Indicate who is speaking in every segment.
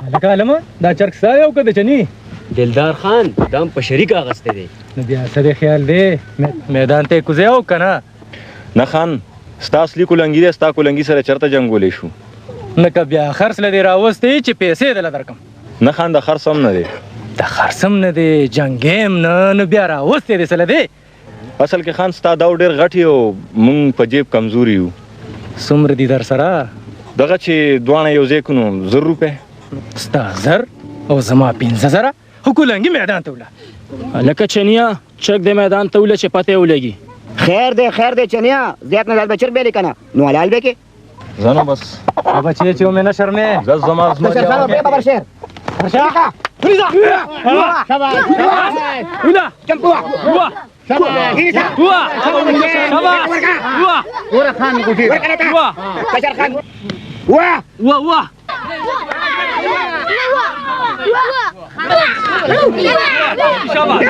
Speaker 1: لکه علمه دا چرګ ستا دی او که د چني
Speaker 2: دلدار خان دا هم په شریک اغستی دی.
Speaker 1: نو بیا څه دی خیال دی میدان ته یې کوزی او که نه؟
Speaker 3: نه خان ستا اصلي کولنګي دی، ستا کولنګي سره چېرته جنګولی شو؟
Speaker 1: نه که بیا خرڅ له دې راوستی چې پیسې دله درکړم.
Speaker 3: نه خان د خرڅ هم نه دی.
Speaker 1: د خرڅ هم نه دی، جنګیم نه، نو بیا راوستی دی څه له دی؟
Speaker 3: اصل کې خان ستا داو ډېر غټ او موږ په جیب کمزوري یو.
Speaker 1: څومره دي در سره؟
Speaker 3: دغه چې دواړه یو ځای کړو نو 1000 روپۍ.
Speaker 1: ستا 1000 او زما 15,000 خو کولنګي میدان ته وله.
Speaker 2: لکه چنیا چک د میدان ته وله چې پته ولګي.
Speaker 4: خیر دی چنیا زیات نه زیات بچر بیلی کنه نو حلال به کې
Speaker 3: زنو بس
Speaker 1: بچی چې مې نه شرمې
Speaker 3: زز زما زما
Speaker 4: سره به خبر شهر ورشه وليزا شباب
Speaker 1: ولا
Speaker 4: كم قوة شباب شباب ورا خان يقول ورا بشر خان
Speaker 2: واه
Speaker 1: شباب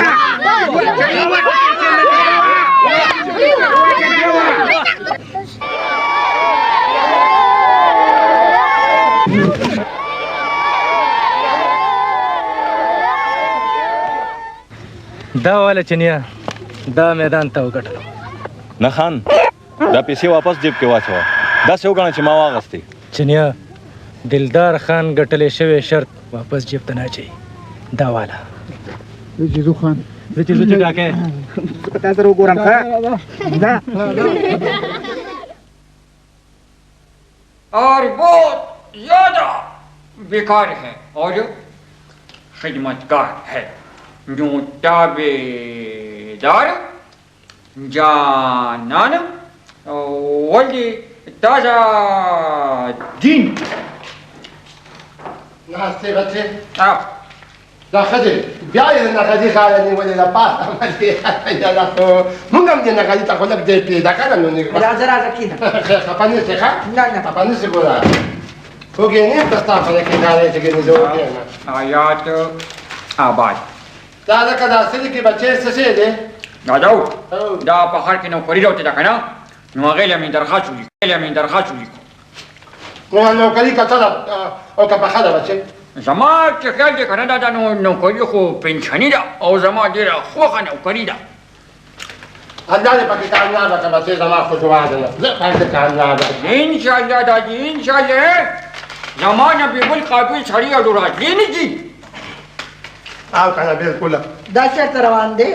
Speaker 1: دا والا چنیا دا میدان ته وګټلو.
Speaker 3: نه خان دا پیسې واپس جیب کې واچوه. داسې وګڼه چې ما واغستې.
Speaker 1: چنیا دلدار خان ګټلې شوی شرط واپس جیب ته نه اچوي. دا والا
Speaker 4: جیزو خان
Speaker 1: زه چې کاکې
Speaker 4: تا سره وګورم ښه
Speaker 5: और बहुत ज्यादा बेकार है और खिदमतगार है जो ताबेदार जानन वली ताजा दिन
Speaker 6: ناسته بچه
Speaker 5: آه
Speaker 6: دا خدي بیا یې نه غدي خالني ولې لا پات عملي یا لا مونږ هم دې نه غدي تا خلک دې پیدا کړل نو نه
Speaker 4: راځه کینه
Speaker 6: خپانه څه ښه
Speaker 4: نه
Speaker 6: خپانه څه ګورا وګینه تاسو په کې غاړې چې کې زه
Speaker 5: آیات آباد
Speaker 6: دا دا کدا سړي کې بچي څه څه دي
Speaker 5: دا په هر کې نو کوریدو ته دا کنه نو هغه من درخواست ولیکو
Speaker 6: نو کلی کته او که په خاله بچي
Speaker 5: زما چې خیال دی کنه دا نوکري خو پنشني ده او زما ډېره خوښه نوکري ده
Speaker 6: الله دې پکې کامیاب کړه بچي زما خو جواب نه زه پکې کامیاب
Speaker 5: انشاءالله داجي انشاءالله زما نه بالکل قابل سړی او راځي نه دي
Speaker 6: او کنه بالکل
Speaker 4: دا چېرته روان دی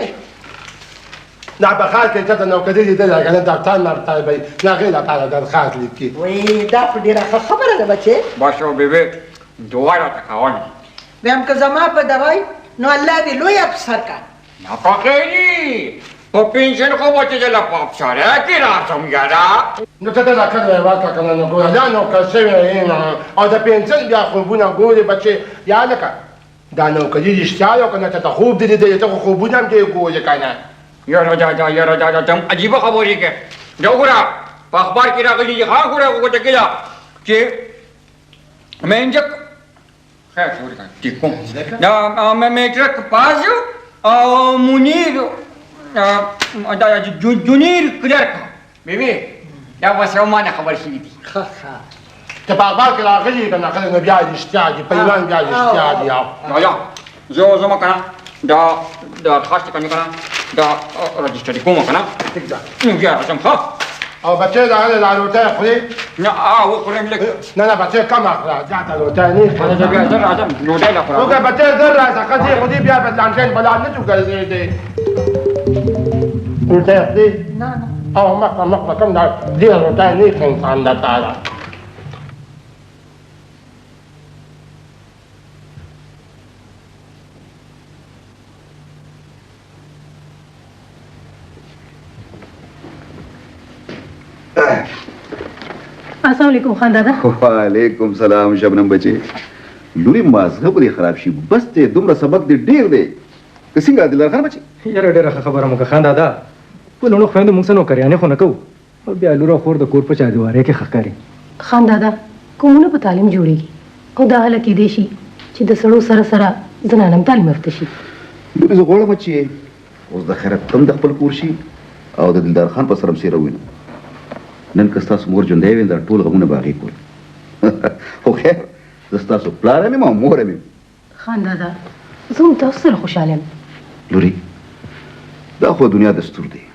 Speaker 6: دا په خال کې ته نو کدی دې دا کنه ډاکټر مرته به نه غیلا پاره درخواست لیکي
Speaker 4: وای دا په ډیره ښه خبره ده بچي
Speaker 5: باشو بیبي دواره تکاون
Speaker 4: بهم که زما په دوای نو الله دې لوی افسر کا
Speaker 5: نه پکېني په پنشن خو وته د لپاپ سره کې راځم یارا
Speaker 6: نو ته دا کړه واکه کنه نو ګور دا نو که څه نه او دا پنځن بیا خوبونه ګوري بچي یا لکه دا نو کدی رښتیا یو کنه ته خوب دې دې ته خوبونه هم کې ګوري کنه
Speaker 5: یاره دا تم عجیبه خبرې کې دا وګوره په اخبار کې راغلي دي ها ګوره وګوره کېده چې منجک خیر شو ورته ټیک کوم دا میټرک پاس او منیر دا جونیر کلرک بیبي دا وسه ما خبر شي دي
Speaker 6: ته په اخبار کې راغلي کنه خلک نو بیا رښتیا دي په ایمان بیا رښتیا دي
Speaker 5: یا زما کنه دا خاص کنه دا رجستري کوم کنه
Speaker 6: ټیک ده
Speaker 5: نو بیا راځم ښه
Speaker 6: او بچي دا له لوټه خوري
Speaker 5: نه وخورم لږ
Speaker 6: نه بچي کم اخلا ځاته لوټه نه
Speaker 5: زه بیا زه راځم نو دا خورم
Speaker 6: وګه بچي زر راځه کله خو دې بیا بدلانټین بلان نه جوړ دي لوټه دې
Speaker 4: نه
Speaker 6: او ما کوم دا دې لوټه نه څنګه دا تعالی
Speaker 7: السلام علیکم خان دادا.
Speaker 8: وعلیکم سلام شبنم بچي. لوري مازغه پرې خراب شي بس ته دومره سبق دې ډېر دی که څنګه دلار خان بچي
Speaker 1: یاره ډېره خبره مو خان دادا په لونو خويندو موږ سره نوکریانې خو نه کوو او بیا لوره خور د کور په چادواره کې ښکاري.
Speaker 7: خان دادا کومونه په تعلیم جوړیږي او دا هله کې دی شي چې د سړو سره سره زنانم تعلیم یافته شي.
Speaker 8: لوري زه غواړم چې اوس د خیرت تم د خپل کور شي او د دلدار خان په سره مسیره وینو. نن که ستاسو مور ژوندی وي دا ټول غمونه به هغې کول خو خیر زه ستاسو پلار یم او مور یم.
Speaker 7: خان دادا زه هم تاسو سره خوشحاله یم.
Speaker 8: لوري دا خو دنیا دستور دی.